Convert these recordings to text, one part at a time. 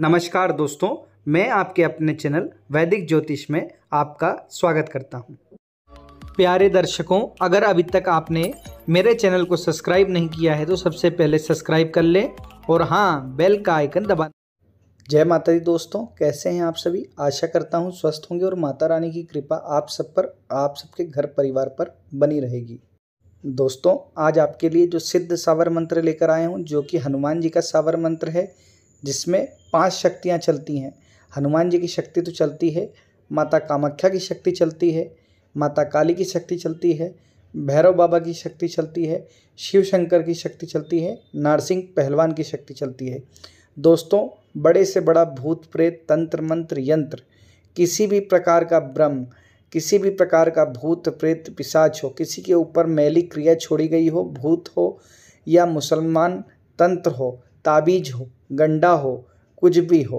नमस्कार दोस्तों, मैं आपके अपने चैनल वैदिक ज्योतिष में आपका स्वागत करता हूं। प्यारे दर्शकों, अगर अभी तक आपने मेरे चैनल को सब्सक्राइब नहीं किया है तो सबसे पहले सब्सक्राइब कर लें और हाँ, बेल का आइकन दबा। जय माता दी दोस्तों, कैसे हैं आप सभी। आशा करता हूं स्वस्थ होंगे और माता रानी की कृपा आप सब पर, आप सबके घर परिवार पर बनी रहेगी। दोस्तों, आज आपके लिए जो सिद्ध सावर मंत्र लेकर आए हूँ, जो कि हनुमान जी का सावर मंत्र है, जिसमें 5 शक्तियाँ चलती हैं। हनुमान जी की शक्ति तो चलती है, माता कामाख्या की शक्ति चलती है, माता काली की शक्ति चलती है, भैरव बाबा की शक्ति चलती है, शिव शंकर की शक्ति चलती है, नारसिंह पहलवान की शक्ति चलती है। दोस्तों, बड़े से बड़ा भूत प्रेत, तंत्र मंत्र यंत्र, किसी भी प्रकार का भ्रम, किसी भी प्रकार का भूत प्रेत पिशाच हो, किसी के ऊपर मैली क्रिया छोड़ी गई हो, भूत हो या मुसलमान तंत्र हो, ताबीज हो, गंडा हो, कुछ भी हो,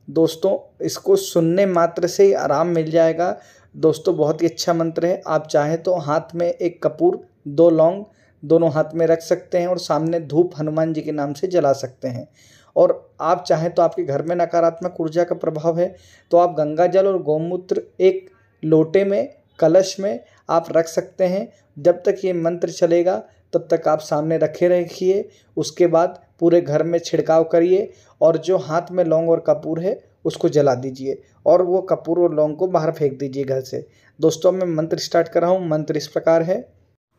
दोस्तों इसको सुनने मात्र से ही आराम मिल जाएगा। दोस्तों, बहुत ही अच्छा मंत्र है। आप चाहें तो हाथ में एक कपूर, 2 लौंग दोनों हाथ में रख सकते हैं और सामने धूप हनुमान जी के नाम से जला सकते हैं। और आप चाहें तो, आपके घर में नकारात्मक ऊर्जा का प्रभाव है तो आप गंगा जल और गौमूत्र एक लोटे में, कलश में आप रख सकते हैं। जब तक ये मंत्र चलेगा तब तक आप सामने रखे रखिए। उसके बाद पूरे घर में छिड़काव करिए और जो हाथ में लौंग और कपूर है उसको जला दीजिए और वो कपूर और लौंग को बाहर फेंक दीजिए घर से। दोस्तों, मैं मंत्र स्टार्ट कर रहा हूँ। मंत्र इस प्रकार है।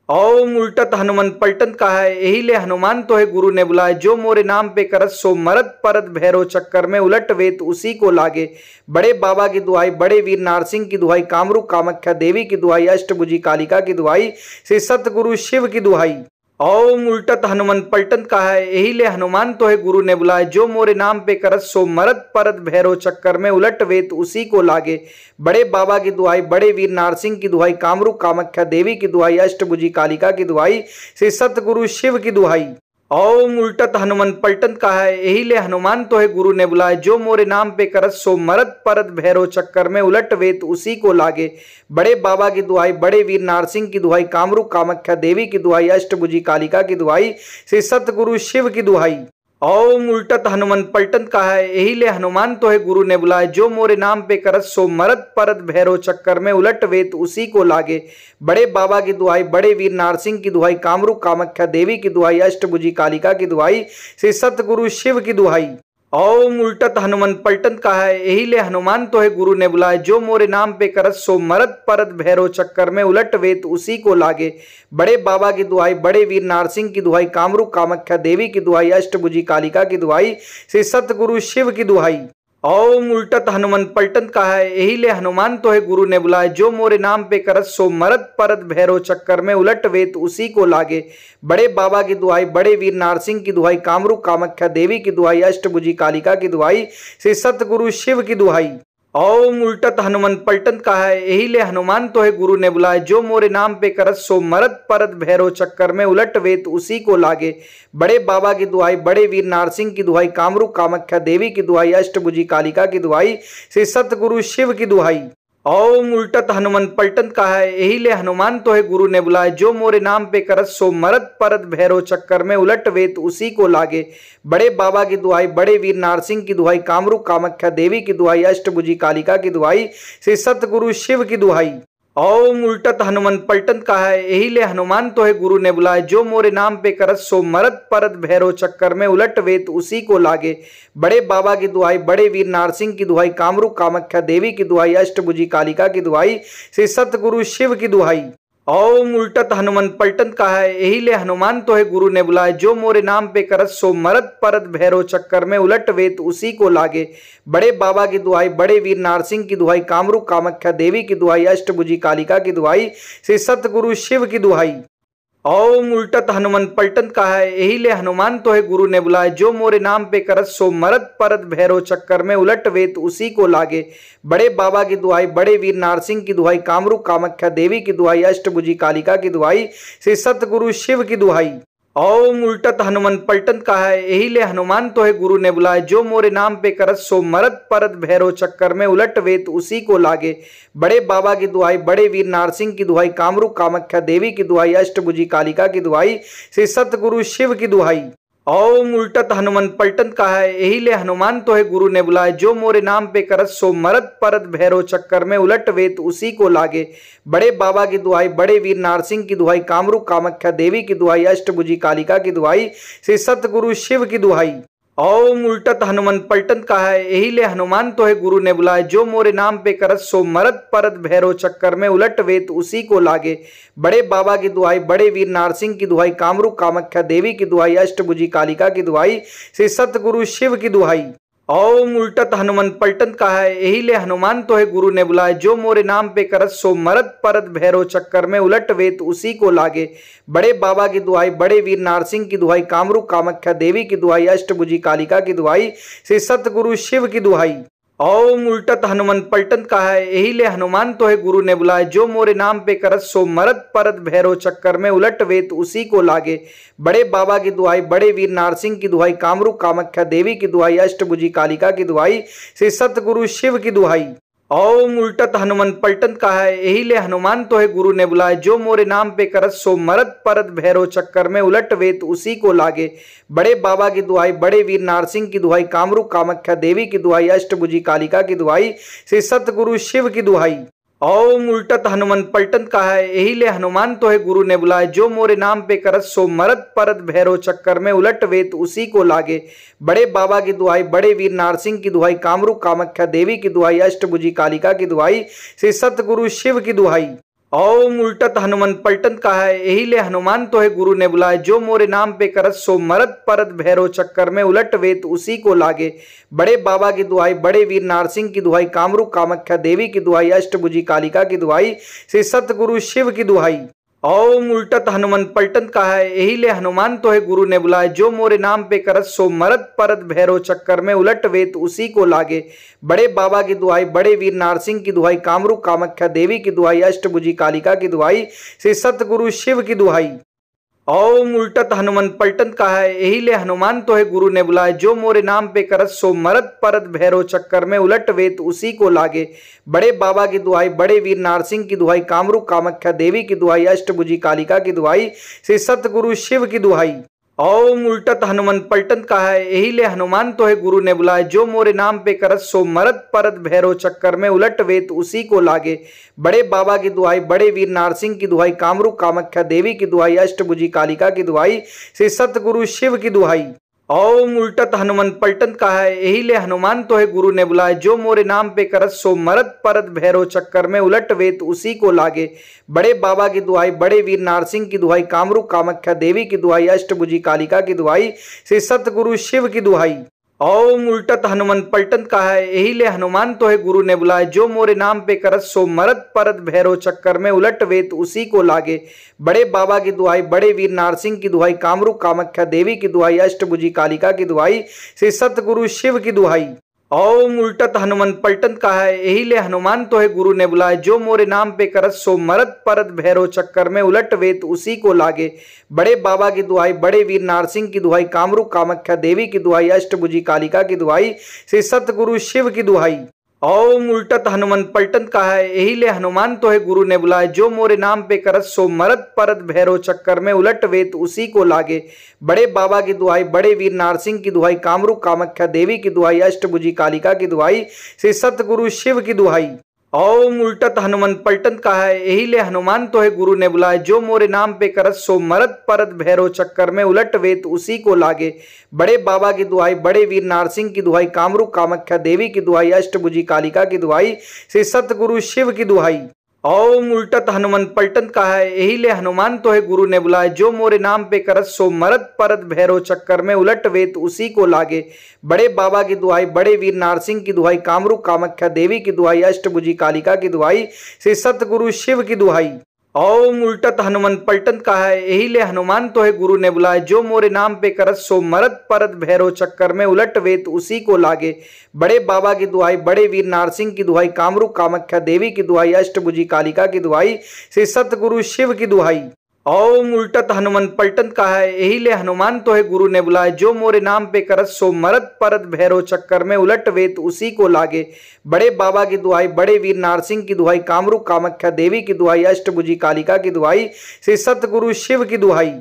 ओम उल्टत हनुमंत पलटन कहा है, यही ले हनुमान तो है गुरु ने बुलाए, जो मोरे नाम पे करत सो मरत परत भैरव चक्कर में उलट वेत उसी को लागे। बड़े बाबा की दुहाई, बड़े वीर नारसिंह की दुहाई, कामरू कामाख्या देवी की दुहाई, अष्टभुजी कालिका की दुहाई, श्री सतगुरु शिव की दुहाई। ओम उल्टत हनुमंत पलटन कहा है, यही ले हनुमान तो है गुरु ने बुलाए, जो मोरे नाम पे करत सो मरत परत भैरव चक्कर में उलट वेत उसी को लागे। बड़े बाबा की दुहाई, बड़े वीर नारसिंह की दुहाई, कामरू कामाख्या देवी की दुहाई, अष्टभुजी कालिका की दुहाई, श्री सतगुरु शिव की दुहाई। ओम उल्टत हनुमंत पलटन कहा है, यही ले हनुमान तो है गुरु ने बुलाए, जो मोरे नाम पे करत सो मरत परत भैरव चक्कर में उलट वेत उसी को लागे। बड़े बाबा की दुहाई, बड़े वीर नारसिंह की दुहाई, कामरू कामाख्या देवी की दुहाई, अष्टभुजी कालिका की दुहाई, श्री सतगुरु शिव की दुहाई। ओम उल्टत हनुमंत पलटन कहा है, यही ले हनुमान तो है गुरु ने बुलाए, जो मोरे नाम पे करत सो मरत परत भैरव चक्कर में उलट वेत उसी को लागे। बड़े बाबा की दुहाई, बड़े वीर नारसिंह की दुहाई, कामरू कामाख्या देवी की दुहाई, अष्टभुजी कालिका की दुहाई, श्री सतगुरु शिव की दुहाई। ओम उल्टत हनुमंत पलटन कहा है, यही ले हनुमान तो है गुरु ने बुलाए, जो मोरे नाम पे करत सो मरत परत भैरव चक्कर में उलट वेत उसी को लागे। बड़े बाबा की दुहाई, बड़े वीर नारसिंह की दुहाई, कामरू कामाख्या देवी की दुहाई, अष्टभुजी कालिका की दुहाई, श्री सतगुरु शिव की दुहाई। ओम उल्टत हनुमंत पलटन कहा है, यही ले हनुमान तो है गुरु ने बुलाए, जो मोरे नाम पे करत सो मरत परत भैरव चक्कर में उलट वेत उसी को लागे। बड़े बाबा की दुहाई, बड़े वीर नारसिंह की दुहाई, कामरू कामाख्या देवी की दुहाई, अष्टभुजी कालिका की दुहाई, श्री सतगुरु शिव की दुहाई। ओम उल्टत हनुमंत पलटन कहा है, यही ले हनुमान तो है गुरु ने बुलाए, जो मोरे नाम पे करत सो मरत परत भैरव चक्कर में उलट वेत उसी को लागे। बड़े बाबा की दुहाई, बड़े वीर नारसिंह की दुहाई, कामरू कामाख्या देवी की दुहाई, अष्टभुजी कालिका की दुहाई, श्री सतगुरु शिव की दुहाई। ओम उल्टत हनुमंत पलटन कहा है, यही ले हनुमान तो है गुरु ने बुलाए, जो मोरे नाम पे करत सो मरत परत भैरव चक्कर में उलट वेत उसी को लागे। बड़े बाबा की दुहाई, बड़े वीर नारसिंह की दुहाई, कामरू कामाख्या देवी की दुहाई, अष्टभुजी कालिका की दुहाई, श्री सतगुरु शिव की दुहाई। ओम उल्टत हनुमंत पलटन कहा है, यही ले हनुमान तो है गुरु ने बुलाए, जो मोरे नाम पे करत सो मरत परत भैरव चक्कर में उलट वेत उसी को लागे। बड़े बाबा की दुहाई, बड़े वीर नारसिंह की दुहाई, कामरू कामाख्या देवी की दुहाई, अष्टभुजी कालिका की दुहाई, श्री सतगुरु शिव की दुहाई। ओम उल्टत हनुमंत पलटन कहा है, यही ले हनुमान तो है गुरु ने बुलाए, जो मोरे नाम पे करत सो मरत परत भैरव चक्कर में उलट वेत उसी को लागे। बड़े बाबा की दुहाई, बड़े वीर नारसिंह की दुहाई, कामरू कामाख्या देवी की दुहाई, अष्टभुजी कालिका की दुहाई, श्री सतगुरु शिव की दुहाई। ओम उल्टत हनुमंत पलटन कहा है, यही ले हनुमान तो है गुरु ने बुलाए, जो मोरे नाम पे करत सो मरत परत भैरव चक्कर में उलट वेत उसी को लागे। बड़े बाबा की दुहाई, बड़े वीर नारसिंह की दुहाई, कामरू कामाख्या देवी की दुहाई, अष्टभुजी कालिका की दुहाई, श्री सतगुरु शिव की दुहाई। ओम उल्टत हनुमंत पलटन कहा है, यही ले हनुमान तो है गुरु ने बुलाए, जो मोरे नाम पे करत सो मरत परत भैरव चक्कर में उलट वेत उसी को लागे। बड़े बाबा की दुहाई, बड़े वीर नारसिंह की दुहाई, कामरू कामाख्या देवी की दुहाई, अष्टभुजी कालिका की दुहाई, श्री सतगुरु शिव की दुहाई। ओम उल्टत हनुमंत पलटन कहा है, यही ले हनुमान तो है गुरु ने बुलाए। जो मोरे नाम पे करत सो मरत परत भैरव चक्कर में उलट वेत उसी को लागे। बड़े बाबा की दुआई, बड़े वीर नारसिंह की दुआई, कामरू कामाख्या देवी की दुआई, अष्टभुजी कालिका की दुआई, श्री सतगुरु शिव की दुआई। ओम उल्टत हनुमंत पलटन कहा है, यही ले हनुमान तो है गुरु ने बुलाए। जो मोरे नाम पे करत सो मरत परत भैरव चक्कर में उलट वेत उसी को लागे। बड़े बाबा की दुआई, बड़े वीर नारसिंह की दुआई, कामरू कामाख्या देवी की दुआई, अष्टभुजी कालिका की दुआई, श्री सतगुरु शिव की दुआई। ओम उल्टत हनुमंत पलटन कहा है, यही ले हनुमान तो है गुरु ने बुलाए। जो मोरे नाम पे करत सो मरत परत भैरव चक्कर में उलट वेत उसी को लागे। बड़े बाबा की दुआई, बड़े वीर नारसिंह की दुआई, कामरू कामाख्या देवी की दुआई, अष्टभुजी कालिका की दुआई, श्री सतगुरु शिव की दुआई। ओम उल्टत हनुमंत पलटन कहा है, यही ले हनुमान तो है गुरु ने बुलाए। जो मोरे नाम पे करत सो मरत परत भैरव चक्कर में उलट वेत उसी को लागे। बड़े बाबा की दुआई, बड़े वीर नारसिंह की दुआई, कामरू कामाख्या देवी की दुआई, अष्टभुजी कालिका की दुआई, श्री सतगुरु शिव की दुआई। ओम उल्टत हनुमंत पलटन कहा है, यही ले हनुमान तो है गुरु ने बुलाए। जो मोरे नाम पे करत सो मरत परत भैरव चक्कर में उलट वेत उसी को लागे। बड़े बाबा की दुआई, बड़े वीर नारसिंह की दुआई, कामरू कामाख्या देवी की दुआई, अष्टभुजी कालिका की दुआई, श्री सतगुरु शिव की दुआई। ओम उल्टत हनुमंत पलटन कहा है, यही ले हनुमान तो है गुरु ने बुलाए। जो मोरे नाम पे करत सो मरत परत भैरव चक्कर में उलट वेत उसी को लागे। बड़े बाबा की दुआई, बड़े वीर नारसिंह की दुआई, कामरू कामाख्या देवी की दुआई, अष्टभुजी कालिका की दुआई, श्री सतगुरु शिव की दुआई। ओम उल्टत हनुमंत पलटन कहा है, यही ले हनुमान तो है गुरु ने बुलाए। जो मोरे नाम पे करत सो मरत परत भैरव चक्कर में उलट वेत उसी को लागे। बड़े बाबा की दुआई, बड़े वीर नारसिंह की दुआई, कामरू कामाख्या देवी की दुआई, अष्टभुजी कालिका की दुआई, श्री सतगुरु शिव की दुआई। ओम उल्टत हनुमंत पलटन कहा है, यही ले हनुमान तो है गुरु ने बुलाए। जो मोरे नाम पे करत सो मरत परत भैरव चक्कर में उलट वेत उसी को लागे। बड़े बाबा की दुआई, बड़े वीर नारसिंह की दुआई, कामरू कामाख्या देवी की दुआई, अष्टभुजी कालिका की दुआई, श्री सतगुरु शिव की दुआई। ओम उल्टत हनुमंत पलटन कहा है, यही ले हनुमान तो है गुरु ने बुलाए। जो मोरे नाम पे करत सो मरत परत भैरव चक्कर में उलट वेत उसी को लागे। बड़े बाबा की दुआई, बड़े वीर नारसिंह की दुआई, कामरू कामाख्या देवी की दुआई, अष्टभुजी कालिका की दुआई, श्री सतगुरु शिव की दुआई। ओम उल्टत हनुमंत पलटन कहा है, यही ले हनुमान तो है गुरु ने बुलाए। जो मोरे नाम पे करत सो मरत परत भैरव चक्कर में उलट वेत उसी को लागे। बड़े बाबा की दुआई, बड़े वीर नारसिंह की दुआई, कामरू कामाख्या देवी की दुआई, अष्टभुजी कालिका की दुआई, श्री सतगुरु शिव की दुआई। ओम उल्टत हनुमंत पलटन कहा है, यही ले हनुमान तो है गुरु ने बुलाए। जो मोरे नाम पे करत सो मरत परत भैरव चक्कर में उलट वेत उसी को लागे। बड़े बाबा की दुआई, बड़े वीर नारसिंह की दुआई, कामरू कामाख्या देवी की दुआई, अष्टभुजी कालिका की दुआई, श्री सतगुरु शिव की दुआई। ओम उल्टत हनुमंत पलटन कहा है, यही ले हनुमान तो है गुरु ने बुलाए। जो मोरे नाम पे करत सो मरत परत भैरव चक्कर में उलट वेत उसी को लागे। बड़े बाबा की दुआई, बड़े वीर नारसिंह की दुआई, कामरू कामाख्या देवी की दुआई, अष्टभुजी कालिका की दुआई, श्री सतगुरु शिव की दुआई। ओम उल्टत हनुमंत पलटन कहा है, यही ले हनुमान तो है गुरु ने बुलाए। जो मोरे नाम पे करत सो मरत परत भैरव चक्कर में उलट वेत उसी को लागे। बड़े बाबा की दुआई, बड़े वीर नारसिंह की दुआई, कामरू कामाख्या देवी की दुआई, अष्टभुजी कालिका की दुआई, श्री सतगुरु शिव की दुआई। ओम उल्टत हनुमंत पलटन कहा है, यही ले हनुमान तो है गुरु ने बुलाए। जो मोरे नाम पे करत सो मरत परत भैरव चक्कर में उलट वेत उसी को लागे। बड़े बाबा की दुआई, बड़े वीर नारसिंह की दुआई, कामरू कामाख्या देवी की दुआई, अष्टभुजी कालिका की दुआई, श्री सतगुरु शिव की दुआई। ओम उल्टत हनुमंत पलटन कहा है, यही ले हनुमान तो है गुरु ने बुलाए। जो मोरे नाम पे करत सो मरत परत भैरव चक्कर में उलट वेत उसी को लागे। बड़े बाबा की दुआई, बड़े वीर नारसिंह की दुआई, कामरू कामाख्या देवी की दुआई, अष्टभुजी कालिका की दुआई, श्री सतगुरु शिव की दुआई। ओम उल्टत हनुमंत पलटन कहा है, यही ले हनुमान तो है गुरु ने बुलाए। जो मोरे नाम पे करत सो मरत परत भैरव चक्कर में उलट वेत उसी को लागे। बड़े बाबा की दुआई, बड़े वीर नारसिंह की दुआई, कामरू कामाख्या देवी की दुआई, अष्टभुजी कालिका की दुआई, श्री सतगुरु शिव की दुआई। ओम उल्टत हनुमंत पलटन कहा है, यही ले हनुमान तो है गुरु ने बुलाए। जो मोरे नाम पे करत सो मरत परत भैरव चक्कर में उलट वेत उसी को लागे। बड़े बाबा की दुआई, बड़े वीर नारसिंह की दुआई, कामरू कामाख्या देवी की दुआई, अष्टभुजी कालिका की दुआई, श्री सतगुरु शिव की दुआई। ओम उल्टत हनुमंत पलटन कहा है, यही ले हनुमान तो है गुरु ने बुलाए। जो मोरे नाम पे करत सो मरत परत भैरव चक्कर में उलट वेत उसी को लागे। बड़े बाबा की दुआई, बड़े वीर नारसिंह की दुआई, कामरू कामाख्या देवी की दुआई, अष्टभुजी कालिका की दुआई, श्री सतगुरु शिव की दुआई।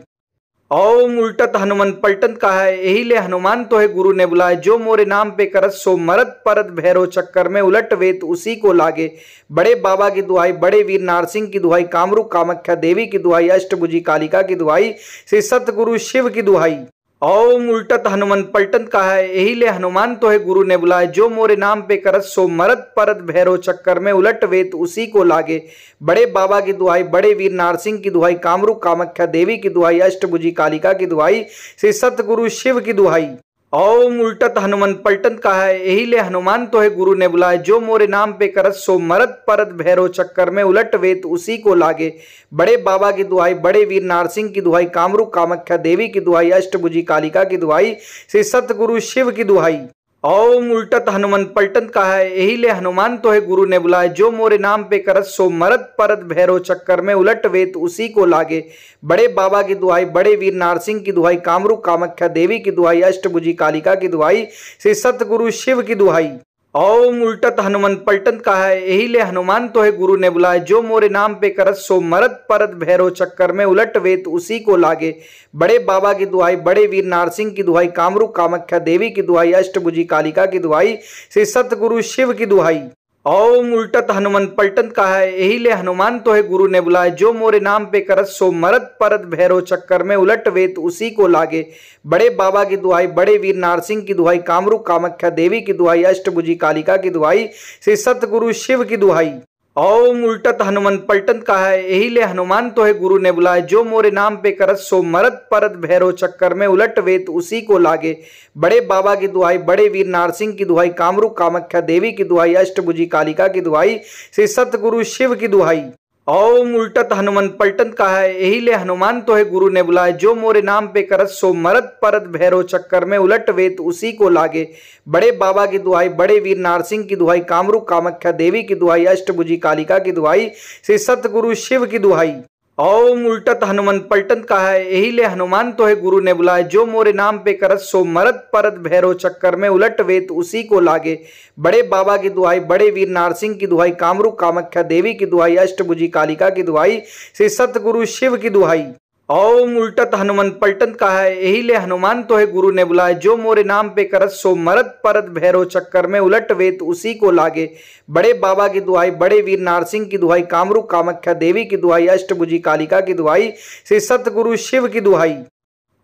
ओम उल्टत हनुमान पलटन कहा है, यही ले हनुमान तो है गुरु ने बुलाए। जो मोरे नाम पे करत सो मरत परत भैरव चक्कर में उलट वेत उसी को लागे। बड़े बाबा की दुआई, बड़े वीर नारसिंह की दुआई, कामरूप कामाख्या देवी की दुआई, अष्टभुजी कालिका की दुआई, श्री सतगुरु शिव की दुआई। ओम उल्टत हनुमान पलटन कहा है, यही ले हनुमान तो है गुरु ने बुलाए। जो मोरे नाम पे करत सो मरत परत भैरव चक्कर में उलट वेत उसी को लागे। बड़े बाबा की दुआई, बड़े वीर नारसिंह की दुआई, कामरूप कामाख्या देवी की दुआई, अष्टभुजी कालिका की दुआई, श्री सतगुरु शिव की दुआई। ओम उल्टत हनुमान पलटन कहा है, यही ले हनुमान तो है गुरु ने बुलाए। जो मोरे नाम पे करत सो मरत परत भैरव चक्कर में उलट वेत उसी को लागे। बड़े बाबा की दुआई, बड़े वीर नारसिंह की दुआई, कामरूप कामाख्या देवी की दुआई, अष्टभुजी कालिका की दुआई, श्री सतगुरु शिव की दुआई। ओम उल्टत हनुमान पलटन कहा है, यही ले हनुमान तो है गुरु ने बुलाए। जो मोरे नाम पे करत सो मरत परत भैरव चक्कर में उलट वेत उसी को लागे। बड़े बाबा की दुआई, बड़े वीर नारसिंह की दुआई, कामरूप कामाख्या देवी की दुआई, अष्टभुजी कालिका की दुआई, श्री सतगुरु शिव की दुआई। ओम उल्टत हनुमान पलटन कहा है, यही ले हनुमान तो है गुरु ने बुलाए। जो मोरे नाम पे करत सो मरत परत भैरव चक्कर में उलट वेत उसी को लागे। बड़े बाबा की दुआई, बड़े वीर नारसिंह की दुआई, कामरूप कामाख्या देवी की दुआई, अष्टभुजी कालिका की दुआई, श्री सतगुरु शिव की दुआई। ओम उल्टत हनुमान पलटन कहा है, यही ले हनुमान तो है गुरु ने बुलाए। जो मोरे नाम पे करत सो मरत परत भैरव चक्कर में उलट वेत उसी को लागे। बड़े बाबा की दुआई, बड़े वीर नारसिंह की दुआई, कामरूप कामाख्या देवी की दुआई, अष्टभुजी कालिका की दुआई, श्री सतगुरु शिव की दुआई। ओम उल्टत हनुमान पलटन कहा है, यही ले हनुमान तो है गुरु ने बुलाए। जो मोरे नाम पे करत सो मरत परत भैरव चक्कर में उलट वेत उसी को लागे। बड़े बाबा की दुआई, बड़े वीर नारसिंह की दुआई, कामरूप कामाख्या देवी की दुआई, अष्टभुजी कालिका की दुआई, श्री सतगुरु शिव की दुआई। ओम उल्टत हनुमान पलटन कहा है, यही ले हनुमान तो है गुरु ने बुलाए। जो मोरे नाम पे करत सो मरत परत भैरव चक्कर में उलट वेत उसी को लागे। बड़े बाबा की दुआई, बड़े वीर नारसिंह की दुआई, कामरूप कामाख्या देवी की दुआई, अष्टभुजी कालिका की दुआई, श्री सतगुरु शिव की दुआई। ओम उल्टत हनुमान पलटन कहा है, यही ले हनुमान तो है गुरु ने बुलाए। जो मोरे नाम पे करत सो मरत परत भैरव चक्कर में उलट वेत उसी को लागे। बड़े बाबा की दुआई, बड़े वीर नारसिंह की दुआई, कामरूप कामाख्या देवी की दुआई, अष्टभुजी कालिका की दुआई, श्री सतगुरु शिव की दुआई। ओम उल्टत हनुमान पलटन कहा है, यही ले हनुमान तो है गुरु ने बुलाए। जो मोरे नाम पे करत सो मरत परत भैरव चक्कर में उलट वेत उसी को लागे। बड़े बाबा की दुआई, बड़े वीर नारसिंह की दुआई, कामरूप कामाख्या देवी की दुआई, अष्टभुजी कालिका की दुआई, श्री सतगुरु शिव की दुआई।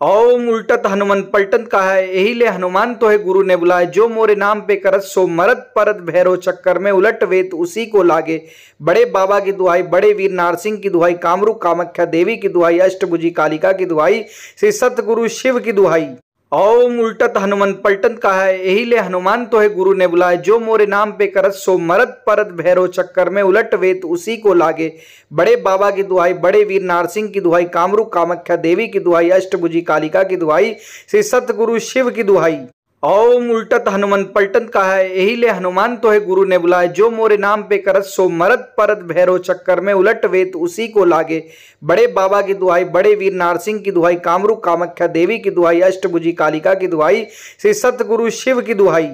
ओम उल्टत हनुमान पलटन कहा है, यही ले हनुमान तो है गुरु ने बुलाए। जो मोरे नाम पे करत सो मरत परत भैरव चक्कर में उलट वेत उसी को लागे। बड़े बाबा की दुआई, बड़े वीर नारसिंह की दुआई, कामरूप कामाख्या देवी की दुआई, अष्टभुजी कालिका की दुआई, श्री सतगुरु शिव की दुआई। ओम उल्टत हनुमान पलटन कहा है, यही ले हनुमान तो है गुरु ने बुलाए। जो मोरे नाम पे करत सो मरत परत भैरव चक्कर में उलट वेत उसी को लागे। बड़े बाबा की दुआई, बड़े वीर नारसिंह की दुआई, कामरूप कामाख्या देवी की दुआई, अष्टभुजी कालिका की दुआई, श्री सतगुरु शिव की दुआई। ओम उल्टत हनुमान पलटन कहा है, यही ले हनुमान तो है गुरु ने बुलाए। जो मोरे नाम पे करत सो मरत परत भैरव चक्कर में उलट वेत उसी को लागे। बड़े बाबा की दुआई, बड़े वीर नारसिंह की दुआई, कामरूप कामाख्या देवी की दुआई, अष्टभुजी कालिका की दुआई, श्री सतगुरु शिव की दुआई।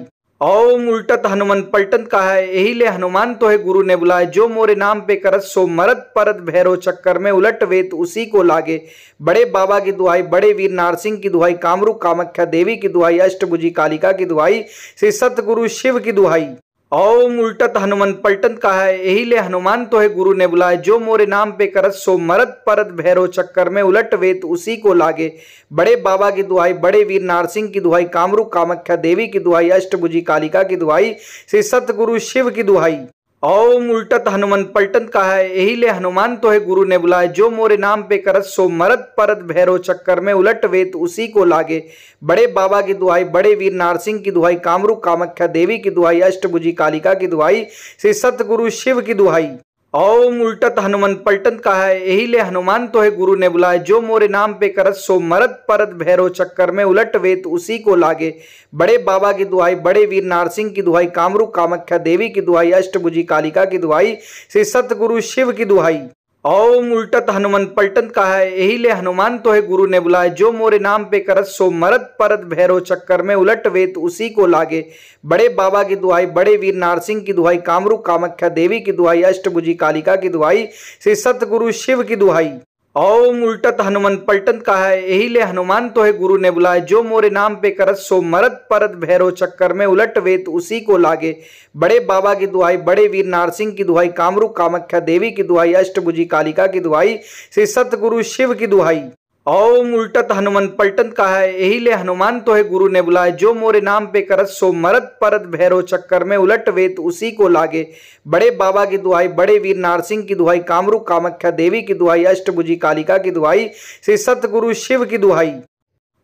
ओम उल्टत हनुमान पलटन कहा है, यही ले हनुमान तो है गुरु ने बुलाए। जो मोरे नाम पे करत सो मरत परत भैरव चक्कर में उलट वेत उसी को लागे। बड़े बाबा की दुआई, बड़े वीर नारसिंह की दुआई, कामरूप कामाख्या देवी की दुआई, अष्टभुजी कालिका की दुआई, श्री सतगुरु शिव की दुआई। ओम उल्टत हनुमान पलटन कहा है, यही ले हनुमान तो है गुरु ने बुलाए। जो मोरे नाम पे करत सो मरत परत भैरव चक्कर में उलट वेत उसी को लागे। बड़े बाबा की दुआई, बड़े वीर नारसिंह की दुआई, कामरूप कामाख्या देवी की दुआई, अष्टभुजी कालिका की दुआई, श्री सतगुरु शिव की दुआई। ओम उल्टत हनुमान पलटन कहा है, यही ले हनुमान तो है गुरु ने बुलाए। जो मोरे नाम पे करत सो मरत परत भैरव चक्कर में उलट वेत उसी को लागे। बड़े बाबा की दुआई, बड़े वीर नारसिंह की दुआई, कामरूप कामाख्या देवी की दुआई, अष्टभुजी कालिका की दुआई, श्री सतगुरु शिव की दुआई। ओम उल्टत हनुमान पलटन कहा है, यही ले हनुमान तो है गुरु ने बुलाए। जो मोरे नाम पे करत सो मरत परत भैरव चक्कर में उलट वेत उसी को लागे। बड़े बाबा की दुआई, बड़े वीर नारसिंह की दुआई, कामरूप कामाख्या देवी की दुआई, अष्टभुजी कालिका की दुआई, श्री सतगुरु शिव की दुआई। ओम उल्टत हनुमान पलटन कहा है, यही ले हनुमान तो है गुरु ने बुलाए। जो मोरे नाम पे करत सो मरत परत भैरव चक्कर में उलट वेत उसी को लागे। बड़े बाबा की दुआई, बड़े वीर नारसिंह की दुआई, कामरूप कामाख्या देवी की दुआई, अष्टभुजी कालिका की दुआई, श्री सतगुरु शिव की दुआई। ओम उल्टत हनुमंत पलटन कहा है, यही ले हनुमान तो है गुरु ने बुलाए। जो मोरे नाम पे करत सो मरत परत भैरव चक्कर में उलट वेत उसी को लागे। बड़े बाबा की दुहाई, बड़े वीर नारसिंह की दुहाई, कामरू कामाख्या देवी की दुहाई, अष्टभुजी कालिका की दुहाई, श्री सतगुरु शिव की दुहाई। ओम उल्टत हनुमंत पलटन कहा है, यही ले हनुमान तो है गुरु ने बुलाए। जो मोरे नाम पे करत सो मरत परत भैरव चक्कर में उलट वेत उसी को लागे। बड़े बाबा की दुहाई, बड़े वीर नारसिंह की दुहाई, कामरू कामाख्या देवी की दुहाई, अष्टभुजी कालिका की दुहाई, श्री सतगुरु शिव की दुहाई।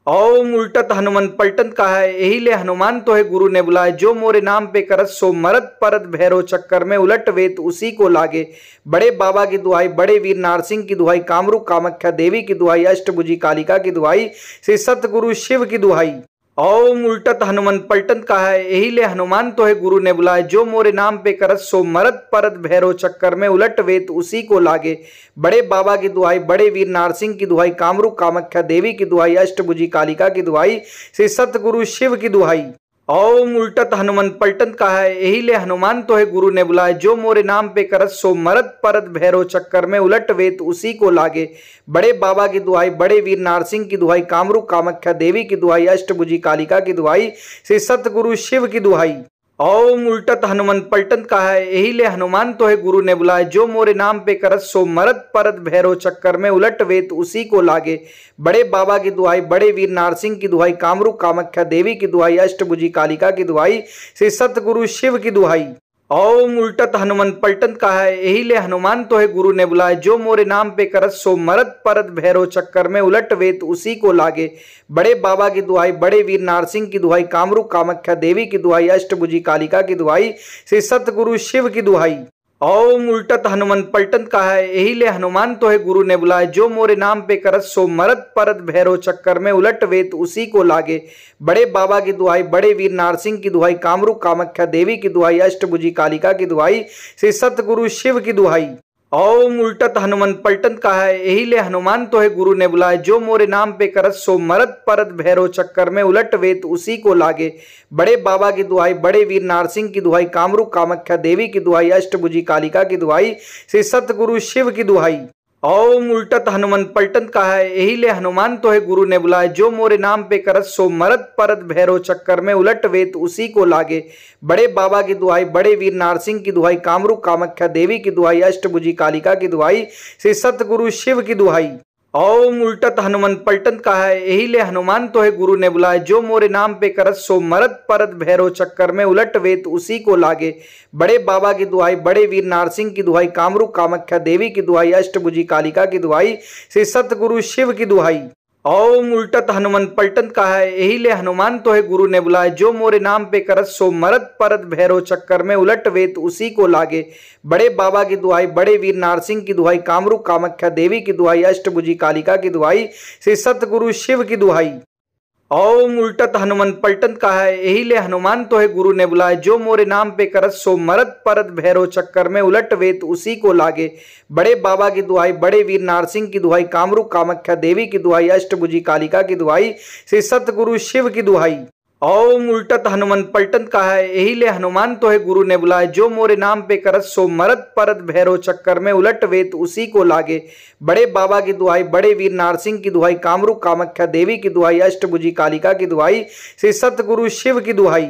ओम उल्टत हनुमंत पलटन कहा है, यही ले हनुमान तो है गुरु ने बुलाए। जो मोरे नाम पे करत सो मरत परत भैरव चक्कर में उलट वेत उसी को लागे। बड़े बाबा की दुहाई, बड़े वीर नारसिंह की दुहाई, कामरू कामाख्या देवी की दुहाई, अष्टभुजी कालिका की दुहाई, श्री सतगुरु शिव की दुहाई। ओम उल्टत हनुमंत पलटन कहा है, यही ले हनुमान तो है गुरु ने बुलाए। जो मोरे नाम पे करत सो मरत परत भैरव चक्कर में उलट वेत उसी को लागे। बड़े बाबा की दुहाई, बड़े वीर नारसिंह की दुहाई, कामरू कामाख्या देवी की दुहाई, अष्टभुजी कालिका की दुहाई, श्री सतगुरु शिव की दुहाई। ओम उल्टत हनुमंत पलटन कहा है, यही ले हनुमान तो है गुरु ने बुलाए। जो मोरे नाम पे करत सो मरत परत भैरव चक्कर में उलट वेत उसी को लागे। बड़े बाबा की दुहाई, बड़े वीर नारसिंह की दुहाई, कामरू कामाख्या देवी की दुहाई, अष्टभुजी कालिका की दुहाई, श्री सतगुरु शिव की दुहाई। ओम उल्टत हनुमंत पलटन कहा है, यही ले हनुमान तो है गुरु ने बुलाए। जो मोरे नाम पे करत सो मरत परत भैरव चक्कर में उलट वेत उसी को लागे। बड़े बाबा की दुहाई, बड़े वीर नारसिंह की दुहाई, कामरू कामाख्या देवी की दुहाई, अष्टभुजी कालिका की दुहाई, श्री सतगुरु शिव की दुहाई। ओम उल्टत हनुमंत पलटन कहा है, यही ले हनुमान तो है गुरु ने बुलाए। जो मोरे नाम पे करत सो मरत परत भैरव चक्कर में उलट वेत उसी को लागे। बड़े बाबा की दुहाई, बड़े वीर नारसिंह की दुहाई, कामरू कामाख्या देवी की दुहाई, अष्टभुजी कालिका की दुहाई, श्री सतगुरु शिव की दुहाई। ओम उल्टत हनुमंत पलटन कहा है, यही ले हनुमान तो है गुरु ने बुलाए। जो मोरे नाम पे करत सो मरत परत भैरव चक्कर में उलट वेत उसी को लागे। बड़े बाबा की दुहाई, बड़े वीर नारसिंह की दुहाई, कामरू कामाख्या देवी की दुहाई, अष्टभुजी कालिका की दुहाई, श्री सतगुरु शिव की दुहाई। ओम उल्टत हनुमंत पलटन कहा है, यही ले हनुमान तो है गुरु ने बुलाए। जो मोरे नाम पे करत सो मरत परत भैरव चक्कर में उलट वेत उसी को लागे। बड़े बाबा की दुहाई, बड़े वीर नारसिंह की दुहाई, कामरू कामाख्या देवी की दुहाई, अष्टभुजी कालिका की दुहाई, श्री सतगुरु शिव की दुहाई। ओम उल्टत हनुमंत पलटन कहा है, यही ले हनुमान तो है गुरु ने बुलाए। जो मोरे नाम पे करत सो मरत परत भैरव चक्कर में उलट वेत उसी को लागे। बड़े बाबा की दुहाई, बड़े वीर नारसिंह की दुहाई, कामरू कामाख्या देवी की दुहाई, अष्टभुजी कालिका की दुहाई, श्री सतगुरु शिव की दुहाई। ओम उल्टत हनुमंत पलटन कहा है, यही ले हनुमान तो है गुरु ने बुलाए। जो मोरे नाम पे करत सो मरत परत भैरव चक्कर में उलट वेत उसी को लागे। बड़े बाबा की दुहाई, बड़े वीर नारसिंह की दुहाई, कामरू कामाख्या देवी की दुहाई, अष्टभुजी कालिका की दुहाई, श्री सतगुरु शिव की दुहाई। ओम उल्टत हनुमंत पलटन कहा है, यही ले हनुमान तो है गुरु ने बुलाए। जो मोरे नाम पे करत सो मरत परत भैरव चक्कर में उलट वेत उसी को लागे। बड़े बाबा की दुहाई, बड़े वीर नारसिंह की दुहाई, कामरू कामाख्या देवी की दुहाई, अष्टभुजी कालिका की दुहाई, श्री सतगुरु शिव की दुहाई। ओम उल्टत हनुमंत पलटन कहा है, यही ले हनुमान तो है गुरु ने बुलाए। जो मोरे नाम पे करत सो मरत परत भैरव चक्कर में उलट वेत उसी को लागे। बड़े बाबा की दुहाई, बड़े वीर नारसिंह की दुहाई, कामरू कामाख्या देवी की दुहाई, अष्टभुजी कालिका की दुहाई, श्री सतगुरु शिव की दुहाई। ओम उल्टत हनुमंत पलटन कहा है, यही ले हनुमान तो है गुरु ने बुलाए। जो मोरे नाम पे करत सो मरत परत भैरव चक्कर में उलट वेत उसी को लागे। बड़े बाबा की दुहाई, बड़े वीर नारसिंह की दुहाई, कामरू कामाख्या देवी की दुहाई, अष्टभुजी कालिका की दुहाई, श्री सतगुरु शिव की दुहाई।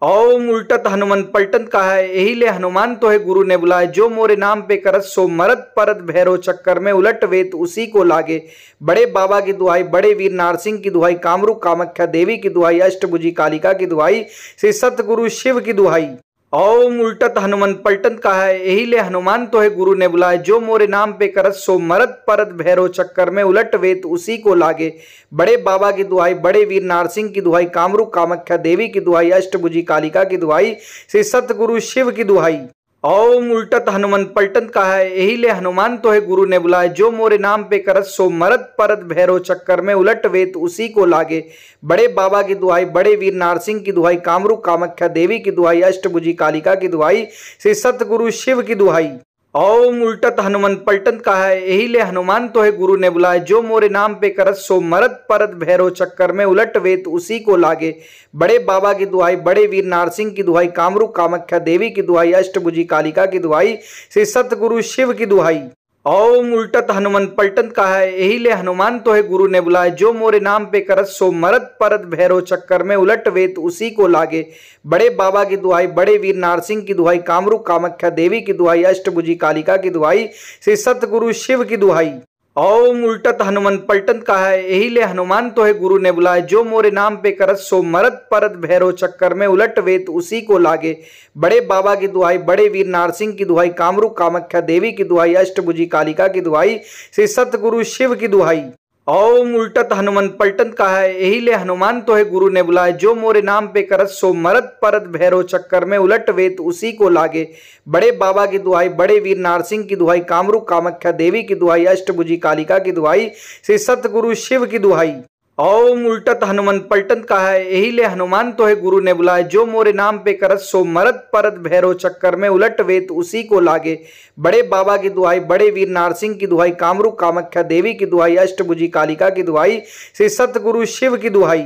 ओम उल्टत हनुमंत पलटन कहा है, यही ले हनुमान तो है गुरु ने बुलाए। जो मोरे नाम पे करत सो मरत परत भैरव चक्कर में उलट वेत उसी को लागे। बड़े बाबा की दुहाई, बड़े वीर नारसिंह की दुहाई, कामरू कामाख्या देवी की दुहाई, अष्टभुजी कालिका की दुहाई, श्री सतगुरु शिव की दुहाई। ओम उल्टत हनुमंत पलटन कहा है, यही ले हनुमान तो है गुरु ने बुलाए। जो मोरे नाम पे करत सो मरत परत भैरव चक्कर में उलट वेत उसी को लागे। बड़े बाबा की दुहाई, बड़े वीर नारसिंह की दुहाई, कामरू कामाख्या देवी की दुहाई, अष्टभुजी कालिका की दुहाई, श्री सतगुरु शिव की दुहाई। ओम उल्टत हनुमंत पलटन कहा है, यही ले हनुमान तो है गुरु ने बुलाए। जो मोरे नाम पे करत सो मरत परत भैरव चक्कर में उलट वेत उसी को लागे। बड़े बाबा की दुहाई, बड़े वीर नारसिंह की दुहाई, कामरू कामाख्या देवी की दुहाई, अष्टभुजी कालिका की दुहाई, श्री सतगुरु शिव की दुहाई। ओम उल्टत हनुमंत पलटन कहा है, यही ले हनुमान तो है गुरु ने बुलाए। जो मोरे नाम पे करत सो मरत परत भैरव चक्कर में उलट वेत उसी को लागे। बड़े बाबा की दुहाई, बड़े वीर नारसिंह की दुहाई, कामरू कामाख्या देवी की दुहाई, अष्टभुजी कालिका की दुहाई, श्री सतगुरु शिव की दुहाई। ओम उल्टत हनुमंत पलटन कहा है, यही ले हनुमान तो है गुरु ने बुलाए। जो मोरे नाम पे करत सो मरत परत भैरव चक्कर में उलट वेत उसी को लागे। बड़े बाबा की दुहाई, बड़े वीर नारसिंह की दुहाई, कामरूप कामाख्या देवी की दुहाई, अष्टभुजी कालिका की दुहाई, श्री सतगुरु शिव की दुहाई। ओम उल्टत हनुमंत पलटन कहा है, यही ले हनुमान तो है गुरु ने बुलाए। जो मोरे नाम पे करत सो मरत परत भैरव चक्कर में उलट वेत उसी को लागे। बड़े बाबा की दुहाई, बड़े वीर नारसिंह की दुहाई, कामरूप कामाख्या देवी की दुहाई, अष्टभुजी कालिका की दुहाई, श्री सतगुरु शिव की दुहाई। ओम उल्टत हनुमंत पलटन कहा है, यही ले हनुमान तो है गुरु ने बुलाए। जो मोरे नाम पे करत सो मरत परत भैरव चक्कर में उलट वेत उसी को लागे। बड़े बाबा की दुहाई, बड़े वीर नारसिंह की दुहाई, कामरूप कामाख्या देवी की दुहाई, अष्टभुजी कालिका की दुहाई, श्री सतगुरु शिव की दुहाई। ओम उल्टत हनुमंत पलटन कहा है, यही ले हनुमान तो है गुरु ने बुलाए। जो मोरे नाम पे करत सो मरत परत भैरव चक्कर में उलट वेत उसी को लागे। बड़े बाबा की दुहाई, बड़े वीर नारसिंह की दुहाई, कामरूप कामाख्या देवी की दुहाई, अष्टभुजी कालिका की दुहाई, श्री सतगुरु शिव की दुहाई।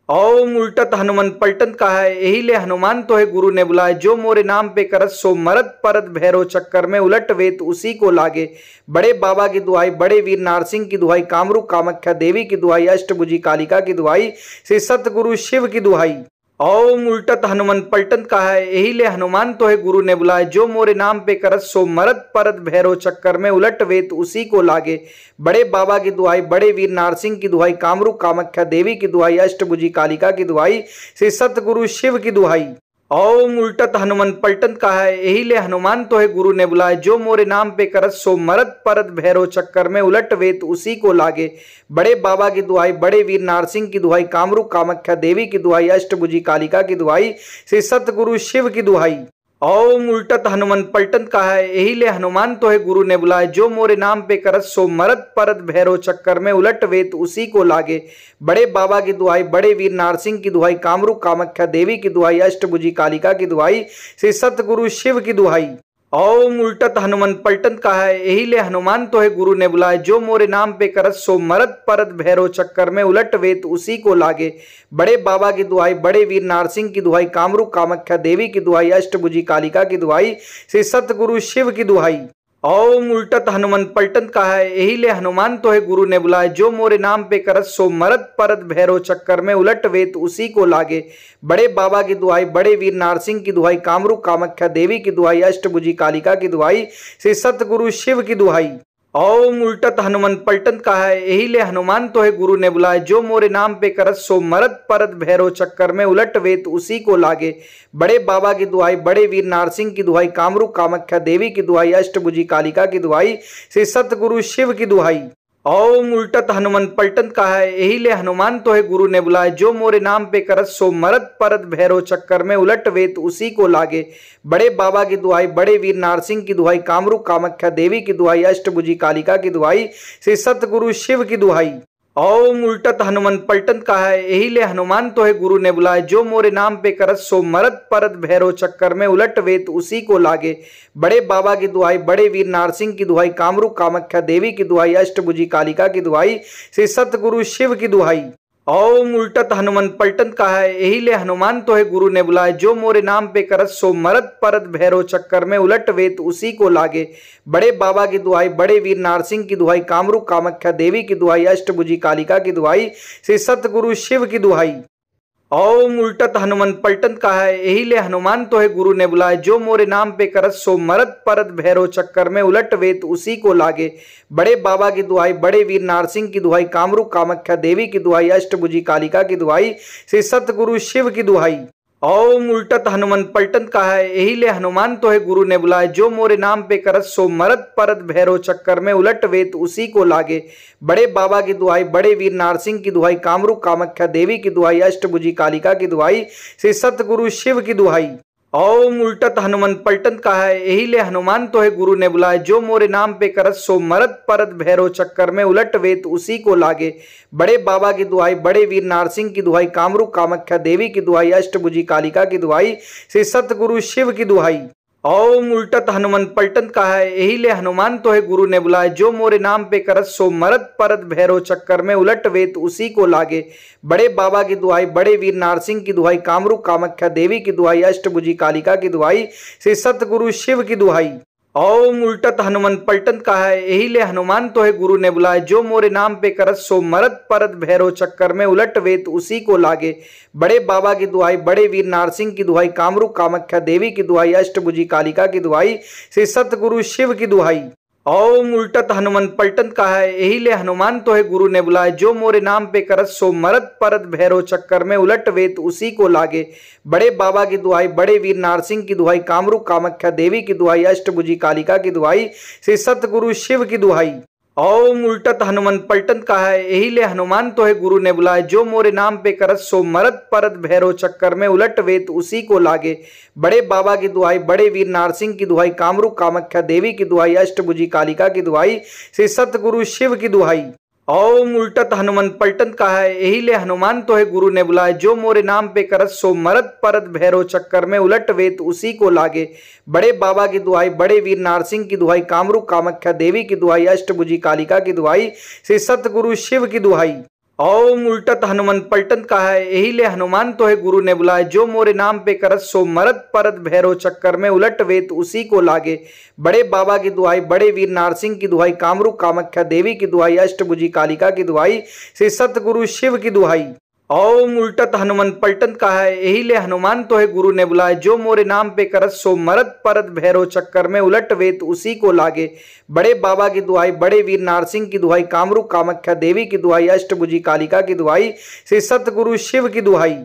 ओम उल्टत हनुमंत पलटन कहा है, यही ले हनुमान तो है गुरु ने बुलाए। जो मोरे नाम पे करत सो मरत परत भैरव चक्कर में उलट वेत उसी को लागे। बड़े बाबा की दुहाई, बड़े वीर नारसिंह की दुहाई, कामरूप कामाख्या देवी की दुहाई, अष्टभुजी कालिका की दुहाई, श्री सतगुरु शिव की दुहाई। ओम उल्टत हनुमंत पलटन कहा है, यही ले हनुमान तो है गुरु ने बुलाए। जो मोरे नाम पे करत सो मरत परत भैरव चक्कर में उलट वेत उसी को लागे। बड़े बाबा की दुहाई, बड़े वीर नारसिंह की दुहाई, कामरूप कामाख्या देवी की दुहाई, अष्टभुजी कालिका की दुहाई, श्री सतगुरु शिव की दुहाई। ओम उल्टत हनुमंत पलटन कहा है, यही ले हनुमान तो है गुरु ने बुलाए। जो मोरे नाम पे करत सो मरत परत भैरव चक्कर में उलट वेत उसी को लागे। बड़े बाबा की दुहाई, बड़े वीर नारसिंह की दुहाई, कामरूप कामाख्या देवी की दुहाई, अष्टभुजी कालिका की दुहाई, श्री सतगुरु शिव की दुहाई। ओम उल्टत हनुमंत पलटन कहा है, यही ले हनुमान तो है गुरु ने बुलाए। जो मोरे नाम पे करत सो मरत परत भैरव चक्कर में उलट वेत उसी को लागे। बड़े बाबा की दुहाई, बड़े वीर नारसिंह की दुहाई, कामरूप कामाख्या देवी की दुहाई, अष्टभुजी कालिका की दुहाई, श्री सतगुरु शिव की दुहाई। ओम उल्टत हनुमंत पलटन कहा है, यही ले हनुमान तो है गुरु ने बुलाए। जो मोरे नाम पे करत सो मरत परत भैरव चक्कर में उलट वेत उसी को लागे। बड़े बाबा की दुहाई, बड़े वीर नारसिंह की दुहाई, कामरूप कामाख्या देवी की दुहाई, अष्टभुजी कालिका की दुहाई, श्री सतगुरु शिव की दुहाई। ओम उल्टत हनुमंत पलटन कहा है, यही ले हनुमान तो है गुरु ने बुलाए। जो मोरे नाम पे करत सो मरत परत भैरव चक्कर में उलट वेत उसी को लागे। बड़े बाबा की दुहाई, बड़े वीर नारसिंह की दुहाई, कामरूप कामाख्या देवी की दुहाई, अष्टभुजी कालिका की दुहाई, श्री सतगुरु शिव की दुहाई। ओम उल्टत हनुमंत पलटन कहा है, यही ले हनुमान तो है गुरु ने बुलाए। जो मोरे नाम पे करत सो मरत परत भैरव चक्कर में उलट वेत उसी को लागे। बड़े बाबा की दुहाई, बड़े वीर नारसिंह की दुहाई, कामरूप कामाख्या देवी की दुहाई, अष्टभुजी कालिका की दुहाई, श्री सतगुरु शिव की दुहाई। ओम उल्टत हनुमंत पलटन कहा है, यही ले हनुमान तो है गुरु ने बुलाए। जो मोरे नाम पे करत सो मरत परत भैरव चक्कर में उलट वेत उसी को लागे। बड़े बाबा की दुहाई, बड़े वीर नारसिंह की दुहाई, कामरूप कामाख्या देवी की दुहाई, अष्टभुजी कालिका की दुहाई, श्री सतगुरु शिव की दुहाई। ओम उल्टत हनुमंत पलटन कहा है, यही ले हनुमान तो है गुरु ने बुलाए। जो मोरे नाम पे करत सो मरत परत भैरव चक्कर में उलट वेत उसी को लागे। बड़े बाबा की दुहाई, बड़े वीर नारसिंह की दुहाई, कामरूप कामाख्या देवी की दुहाई, अष्टभुजी कालिका की दुहाई, श्री सतगुरु शिव की दुहाई। ओम उल्टत हनुमंत पलटन कहा है, यही ले हनुमान तो है गुरु ने बुलाए। जो मोरे नाम पे करत सो मरत परत भैरव चक्कर में उलट वेत उसी को लागे। बड़े बाबा की दुहाई, बड़े वीर नारसिंह की दुहाई, कामरूप कामाख्या देवी की दुहाई, अष्टभुजी कालिका की दुहाई, श्री सतगुरु शिव की दुहाई। ओम उल्टत हनुमंत पलटन कहा है, यही ले हनुमान तो है गुरु ने बुलाए। जो मोरे नाम पे करत सो मरत परत भैरव चक्कर में उलट वेत उसी को लागे। बड़े बाबा की दुहाई, बड़े वीर नारसिंह की दुहाई, कामरूप कामाख्या देवी की दुहाई, अष्टभुजी कालिका की दुहाई, श्री सतगुरु शिव की दुहाई। ओम उल्टत हनुमंत पलटन कहा है, यही ले हनुमान तो है गुरु ने बुलाए। जो मोरे नाम पे करत सो मरत परत भैरव चक्कर में उलट वेत उसी को लागे। बड़े बाबा की दुहाई, बड़े वीर नारसिंह की दुहाई, कामरूप कामाख्या देवी की दुहाई, अष्टभुजी कालिका की दुहाई, श्री सतगुरु शिव की दुहाई। ओम उल्टत हनुमंत पलटन कहा है, यही ले हनुमान तो है गुरु ने बुलाए। जो मोरे नाम पे करत सो मरत परत भैरव चक्कर में उलट वेत उसी को लागे। बड़े बाबा की दुहाई, बड़े वीर नारसिंह की दुहाई, कामरूप कामाख्या देवी की दुहाई, अष्टभुजी कालिका की दुहाई, श्री सतगुरु शिव की दुहाई। ओम उल्टत हनुमंत पलटन कहा है, यही ले हनुमान तो है गुरु ने बुलाए। जो मोरे नाम पे करत सो मरत परत भैरव चक्कर में उलट वेत उसी को लागे। बड़े बाबा की दुहाई, बड़े वीर नारसिंह की दुहाई, कामरूप कामाख्या देवी की दुहाई, अष्टभुजी कालिका की दुहाई, श्री सतगुरु शिव की दुहाई। ओम उल्टत हनुमंत पलटन कहा है, यही ले हनुमान तो है गुरु ने बुलाए। जो मोरे नाम पे करत सो मरत परत भैरव चक्कर में उलट वेत उसी को लागे। बड़े बाबा की दुआई, बड़े वीर नारसिंह की दुआई, कामरू कामाख्या देवी की दुआई, अष्टभुजी कालिका की दुआई, श्री सतगुरु शिव की दुआई। ओम उल्टत हनुमंत पलटन कहा है, यही ले हनुमान तो है गुरु ने बुलाए। जो मोरे नाम पे करत सो मरत परत भैरव चक्कर में उलट वेत उसी को लागे। बड़े बाबा की दुआई, बड़े वीर नारसिंह की दुआई, कामरू कामाख्या देवी की दुआई, अष्टभुजी कालिका की दुआई, श्री सतगुरु शिव की दुआई। ओम उल्टत हनुमंत पलटन कहा है, यही ले हनुमान तो है गुरु ने बुलाए। जो मोरे नाम पे करत सो मरत परत भैरव चक्कर में उलट वेत उसी को लागे। बड़े बाबा की दुआई, बड़े वीर नारसिंह की दुआई, कामरू कामाख्या देवी की दुआई, अष्टभुजी कालिका की दुआई, श्री सतगुरु शिव की दुआई। ओम उल्टत हनुमंत पलटन कहा है, यही ले हनुमान तो है गुरु ने बुलाए। जो मोरे नाम पे करत सो मरत परत भैरव चक्कर में उलट वेत उसी को लागे। बड़े बाबा की दुआई, बड़े वीर नारसिंह की दुआई, कामरू कामाख्या देवी की दुआई, अष्टभुजी कालिका की दुआई, श्री सतगुरु शिव की दुआई। ओम उल्टत हनुमंत पलटन कहा है, यही ले हनुमान तो है गुरु ने बुलाए। जो मोरे नाम पे करत सो मरत परत भैरव चक्कर में उलट वेत उसी को लागे। बड़े बाबा की दुआई, बड़े वीर नारसिंह की दुआई, कामरू कामाख्या देवी की दुआई, अष्टभुजी कालिका की दुआई, श्री सतगुरु शिव की दुआई। ओम उल्टत हनुमंत पलटन कहा है, यही ले हनुमान तो है गुरु ने बुलाए। जो मोरे नाम पे करत सो मरत परत भैरव चक्कर में उलट वेत उसी को लागे। बड़े बाबा की दुआई, बड़े वीर नारसिंह की दुआई, कामरू कामाख्या देवी की दुआई, अष्टभुजी कालिका की दुआई, श्री सतगुरु शिव की दुआई।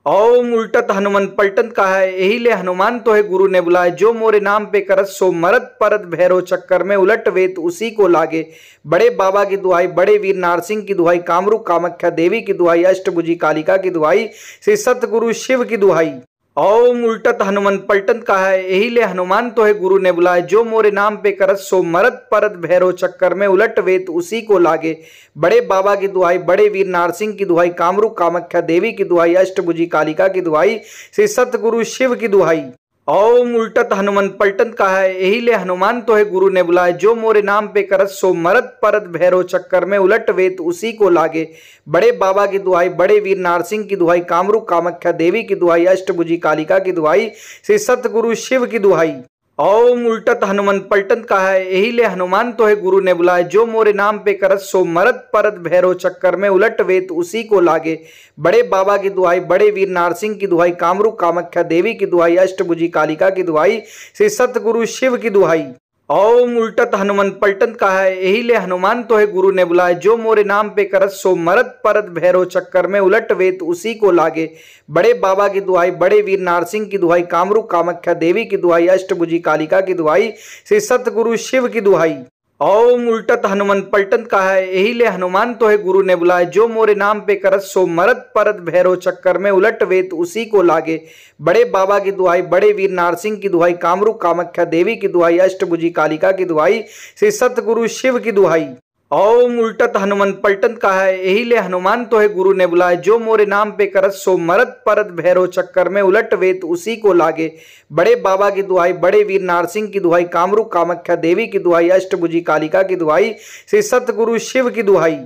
ओम उल्टत हनुमंत पलटन कहा है, यही ले हनुमान तो है गुरु ने बुलाए। जो मोरे नाम पे करत सो मरत परत भैरव चक्कर में उलट वेत उसी को लागे। बड़े बाबा की दुआई, बड़े वीर नारसिंह की दुआई, कामरू कामाख्या देवी की दुआई, अष्टभुजी कालिका की दुआई, श्री सतगुरु शिव की दुआई। ओम उल्टत हनुमंत पलटन कहा है, यही ले हनुमान तो है गुरु ने बुलाए। जो मोरे नाम पे करत सो मरत परत भैरव चक्कर में उलट वेत उसी को लागे। बड़े बाबा की दुआई, बड़े वीर नारसिंह की दुआई, कामरू कामाख्या देवी की दुआई, अष्टभुजी कालिका की दुआई, श्री सतगुरु शिव की दुआई। ओम उल्टत हनुमंत पलटन कहा है, यही ले हनुमान तो है गुरु ने बुलाए। जो मोरे नाम पे करत सो मरत परत भैरव चक्कर में उलट वेत उसी को लागे। बड़े बाबा की दुआई, बड़े वीर नारसिंह की दुआई, कामरू कामाख्या देवी की दुआई, अष्टभुजी कालिका की दुआई, श्री सतगुरु शिव की दुआई। ओम उल्टत हनुमंत पलटन कहा है, यही ले हनुमान तो है गुरु ने बुलाए। जो मोरे नाम पे करत सो मरत परत भैरव चक्कर में उलट वेत उसी को लागे। बड़े बाबा की दुआई, बड़े वीर नारसिंह की दुआई, कामरू कामाख्या देवी की दुआई, अष्टभुजी कालिका की दुआई, श्री सतगुरु शिव की दुआई। ओम उल्टत हनुमंत पलटन कहा है, यही ले हनुमान तो है गुरु ने बुलाए। जो मोरे नाम पे करत सो मरत परत भैरव चक्कर में उलट वेत उसी को लागे। बड़े बाबा की दुआई, बड़े वीर नारसिंह की दुआई, कामरू कामाख्या देवी की दुआई, अष्टभुजी कालिका की दुआई, श्री सतगुरु शिव की दुआई। ओम उल्टत हनुमंत पलटन कहा है, यही ले हनुमान तो है गुरु ने बुलाए। जो मोरे नाम पे करत सो मरत परत भैरव चक्कर में उलट वेत उसी को लागे। बड़े बाबा की दुआई, बड़े वीर नारसिंह की दुआई, कामरू कामाख्या देवी की दुआई, अष्टभुजी कालिका की दुआई, श्री सतगुरु शिव की दुआई। ओम उल्टत हनुमंत पलटन कहा है, यही ले हनुमान तो है गुरु ने बुलाए। जो मोरे नाम पे करत सो मरत परत भैरव चक्कर में उलट वेत उसी को लागे। बड़े बाबा की दुआई, बड़े वीर नारसिंह की दुआई, कामरू कामाख्या देवी की दुआई, अष्टभुजी कालिका की दुआई, श्री सतगुरु शिव की दुआई।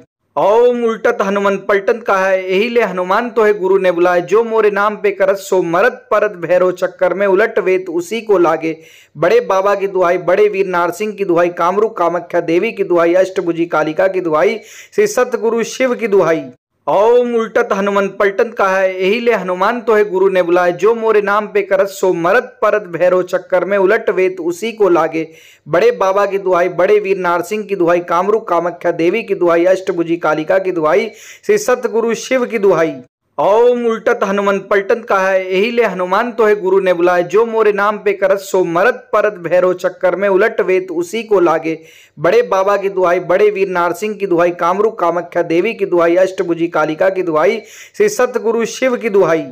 ओम उल्टत हनुमंत पलटन कहा है, यही ले हनुमान तो है गुरु ने बुलाए। जो मोरे नाम पे करत सो मरत परत भैरव चक्कर में उलट वेत उसी को लागे। बड़े बाबा की दुआई, बड़े वीर नारसिंह की दुआई, कामरू कामाख्या देवी की दुआई, अष्टभुजी कालिका की दुआई, श्री सतगुरु शिव की दुआई। ओम उल्टत हनुमंत पलटन कहा है, यही ले हनुमान तो है गुरु ने बुलाए। जो मोरे नाम पे करत सो मरत परत भैरव चक्कर में उलट वेत उसी को लागे। बड़े बाबा की दुआई, बड़े वीर नारसिंह की दुआई, कामरू कामाख्या देवी की दुआई, अष्टभुजी कालिका की दुआई, श्री सतगुरु शिव की दुआई। ओम उल्टत हनुमंत पलटन कहा है, यही ले हनुमान तो है गुरु ने बुलाए। जो मोरे नाम पे करत सो मरत परत भैरव चक्कर में उलट वेत उसी को लागे। बड़े बाबा की दुआई, बड़े वीर नारसिंह की दुआई, कामरू कामाख्या देवी की दुआई, अष्टभुजी कालिका की दुआई, श्री सतगुरु शिव की दुआई।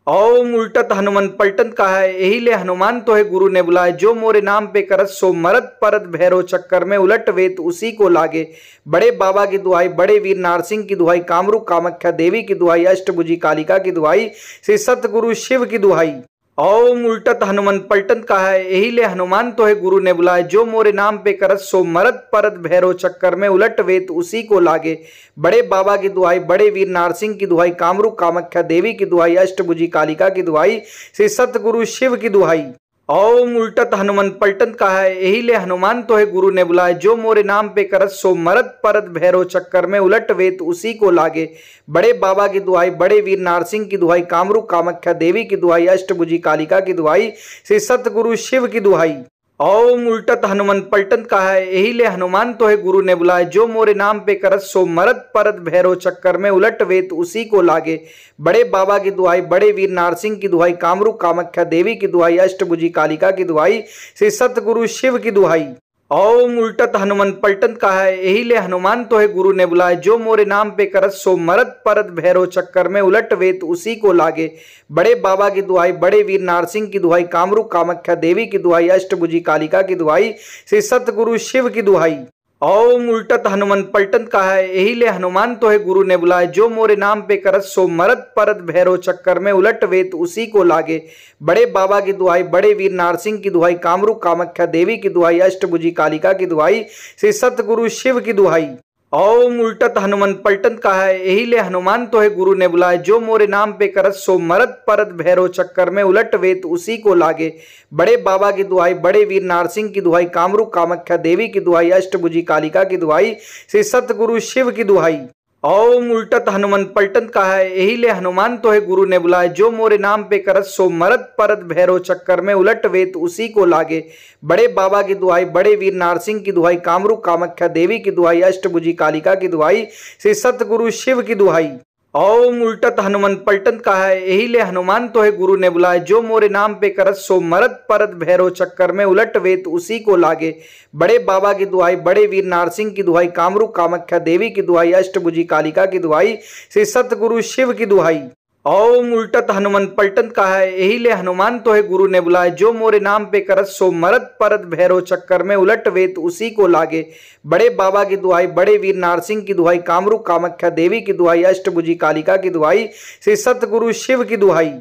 ओम उल्टत हनुमंत पलटन कहा है, यही ले हनुमान तो है गुरु ने बुलाए। जो मोरे नाम पे करत सो मरत परत भैरव चक्कर में उलट वेत उसी को लागे। बड़े बाबा की दुआई, बड़े वीर नारसिंह की दुआई, कामरू कामाख्या देवी की दुआई, अष्टभुजी कालिका की दुआई, श्री सतगुरु शिव की दुआई। ओम उल्टत हनुमंत पलटन कहा है, यही ले हनुमान तो है गुरु ने बुलाए। जो मोरे नाम पे करत सो मरत परत भैरव चक्कर में उलट वेत उसी को लागे। बड़े बाबा की दुआई, बड़े वीर नारसिंह की दुआई, कामरू कामाख्या देवी की दुआई, अष्टभुजी कालिका की दुआई, श्री सतगुरु शिव की दुआई। ओम उल्टत हनुमान पलटन कहा है, यही ले हनुमान तो है गुरु ने बुलाए। जो मोरे नाम पे करत सो मरत परत भैरव चक्कर में उलट वेत उसी को लागे। बड़े बाबा की दुआई, बड़े वीर नारसिंह की दुआई, कामरूप कामाख्या देवी की दुआई, अष्टभुजी कालिका की दुआई, श्री सतगुरु शिव की दुआई। ओम उल्टत हनुमान पलटन कहा है, यही ले हनुमान तो है गुरु ने बुलाए। जो मोरे नाम पे करत सो मरत परत भैरव चक्कर में उलट वेत उसी को लागे। बड़े बाबा की दुआई, बड़े वीर नारसिंह की दुआई, कामरूप कामाख्या देवी की दुआई, अष्टभुजी कालिका की दुआई, श्री सतगुरु शिव की दुआई। ओम उल्टत हनुमान पलटन कहा है, यही ले हनुमान तो है गुरु ने बुलाए। जो मोरे नाम पे करत सो मरत परत भैरव चक्कर में उलट वेत उसी को लागे। बड़े बाबा की दुआई, बड़े वीर नारसिंह की दुआई, कामरूप कामाख्या देवी की दुआई, अष्टभुजी कालिका की दुआई, श्री सतगुरु शिव की दुआई। ओम उल्टत हनुमान पलटन कहा है, यही ले हनुमान तो है गुरु ने बुलाए। जो मोरे नाम पे करत सो मरत परत भैरव चक्कर में उलट वेत उसी को लागे। बड़े बाबा की दुआई, बड़े वीर नारसिंह की दुआई, कामरूप कामाख्या देवी की दुआई, अष्टभुजी कालिका की दुआई, श्री सतगुरु शिव की दुआई। ओम उल्टत हनुमान पलटन कहा है, यही ले हनुमान तो है गुरु ने बुलाए। जो मोरे नाम पे करत सो मरत परत भैरव चक्कर में उलट वेत उसी को लागे। बड़े बाबा की दुआई, बड़े वीर नारसिंह की दुआई, कामरूप कामाख्या देवी की दुआई, अष्टभुजी कालिका की दुआई, श्री सतगुरु शिव की दुआई। ओम उल्टत हनुमान पलटन कहा है, यही ले हनुमान तो है गुरु ने बुलाए। जो मोरे नाम पे करत सो मरत परत भैरव चक्कर में उलट वेत उसी को लागे। बड़े बाबा की दुआई, बड़े वीर नारसिंह की दुआई, कामरूप कामाख्या देवी की दुआई, अष्टभुजी कालिका की दुआई, श्री सतगुरु शिव की दुआई। ओम उल्टत हनुमान पलटन कहा है, यही ले हनुमान तो है गुरु ने बुलाए। जो मोरे नाम पे करत सो मरत परत भैरव चक्कर में उलट वेत उसी को लागे। बड़े बाबा की दुआई, बड़े वीर नारसिंह की दुआई, कामरूप कामाख्या देवी की दुआई, अष्टभुजी कालिका की दुआई, श्री सतगुरु शिव की दुआई। ओम उल्टत हनुमान पलटन कहा है, यही ले हनुमान तो है गुरु ने बुलाए। जो मोरे नाम पे करत सो मरत परत भैरव चक्कर में उलट वेत उसी को लागे। बड़े बाबा की दुआई, बड़े वीर नारसिंह की दुआई, कामरूप कामाख्या देवी की दुआई, अष्टभुजी कालिका की दुआई, श्री सतगुरु शिव की दुआई।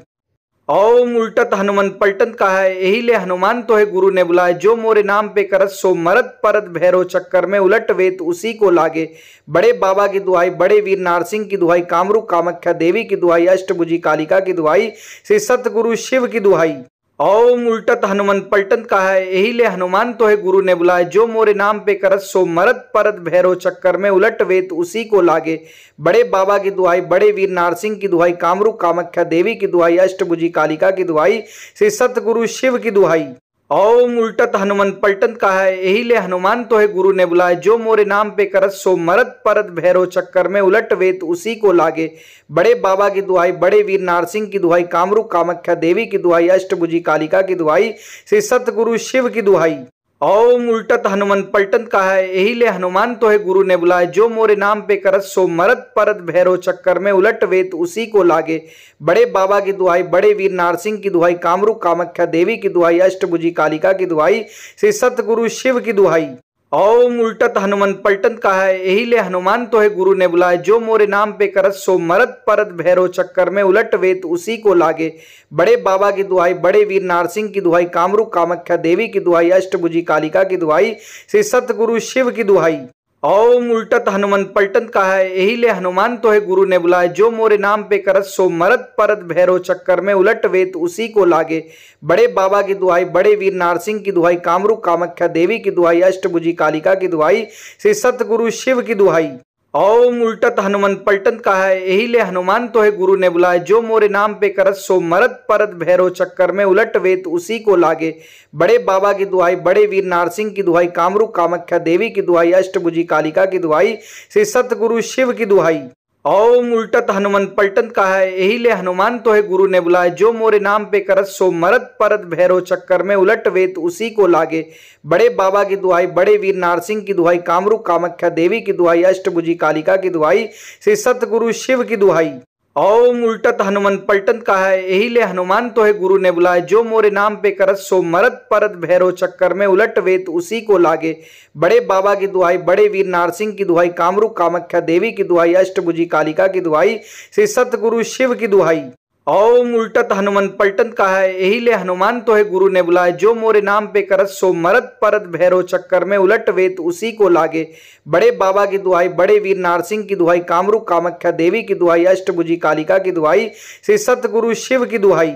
ओम उल्टत हनुमान पलटन कहा है, यही ले हनुमान तो है गुरु ने बुलाए। जो मोरे नाम पे करत सो मरत परत भैरव चक्कर में उलट वेत उसी को लागे। बड़े बाबा की दुआई, बड़े वीर नारसिंह की दुआई, कामरूप कामाख्या देवी की दुआई, अष्टभुजी कालिका की दुआई, श्री सतगुरु शिव की दुआई। ओम उल्टत हनुमान पलटन कहा है, यही ले हनुमान तो है गुरु ने बुलाए। जो मोरे नाम पे करत सो मरत परत भैरव चक्कर में उलट वेत उसी को लागे। बड़े बाबा की दुआई, बड़े वीर नारसिंह की दुआई, कामरूप कामाख्या देवी की दुआई, अष्टभुजी कालिका की दुआई, श्री सतगुरु शिव की दुआई। ओम उल्टत हनुमान पलटन कहा है, यही ले हनुमान तो है गुरु ने बुलाए। जो मोरे नाम पे करत सो मरत परत भैरव चक्कर में उलट वेत उसी को लागे। बड़े बाबा की दुआई, बड़े वीर नारसिंह की दुआई, कामरूप कामाख्या देवी की दुआई, अष्टभुजी कालिका की दुआई, श्री सतगुरु शिव की दुआई। ओम उल्टत हनुमान पलटन कहा है, यही ले हनुमान तो है गुरु ने बुलाए। जो मोरे नाम पे करत सो मरत परत भैरव चक्कर में उलट वेत उसी को लागे। बड़े बाबा की दुआई, बड़े वीर नारसिंह की दुआई, कामरूप कामाख्या देवी की दुआई, अष्टभुजी कालिका की दुआई, श्री सतगुरु शिव की दुआई। ओम उल्टत हनुमान पलटन कहा है, यही ले हनुमान तो है गुरु ने बुलाए। जो मोरे नाम पे करत सो मरत परत भैरव चक्कर में उलट वेत उसी को लागे। बड़े बाबा की दुआई, बड़े वीर नारसिंह की दुआई, कामरूप कामाख्या देवी की दुआई, अष्टभुजी कालिका की दुआई, श्री सतगुरु शिव की दुआई। ओम उल्टत हनुमान पलटन कहा है, यही ले हनुमान तो है गुरु ने बुलाए। जो मोरे नाम पे करत सो मरत परत भैरव चक्कर में उलट वेत उसी को लागे। बड़े बाबा की दुआई, बड़े वीर नारसिंह की दुआई, कामरूप कामाख्या देवी की दुआई, अष्टभुजी कालिका की दुआई, श्री सतगुरु शिव की दुआई। ओम उल्टत हनुमान पलटन कहा है, यही ले हनुमान तो है गुरु ने बुलाए। जो मोरे नाम पे करत सो मरत परत भैरव चक्कर में उलट वेत उसी को लागे। बड़े बाबा की दुआई, बड़े वीर नारसिंह की दुआई, कामरूप कामाख्या देवी की दुआई, अष्टभुजी कालिका की दुआई, श्री सतगुरु शिव की दुआई। ओम उल्टत हनुमान पलटन कहा है, यही ले हनुमान तो है गुरु ने बुलाए। जो मोरे नाम पे करत सो मरत परत भैरव चक्कर में उलट वेत उसी को लागे। बड़े बाबा की दुआई, बड़े वीर नारसिंह की दुआई, कामरूप कामाख्या देवी की दुआई, अष्टभुजी कालिका की दुआई, श्री सतगुरु शिव की दुआई। ओम उल्टत हनुमान पलटन कहा है, यही ले हनुमान तो है गुरु ने बुलाए। जो मोरे नाम पे करत सो मरत परत भैरव चक्कर में उलट वेत उसी को लागे। बड़े बाबा की दुआई, बड़े वीर नारसिंह की दुआई, कामरूप कामाख्या देवी की दुआई, अष्टभुजी कालिका की दुआई, श्री सतगुरु शिव की दुआई। ओम उल्टत हनुमान पलटन कहा है, यही ले हनुमान तो है गुरु ने बुलाए। जो मोरे नाम पे करत सो मरत परत भैरव चक्कर में उलट वेत उसी को लागे। बड़े बाबा की दुआई, बड़े वीर नारसिंह की दुआई, कामरूप कामाख्या देवी की दुआई, अष्टभुजी कालिका की दुआई, श्री सतगुरु शिव की दुआई।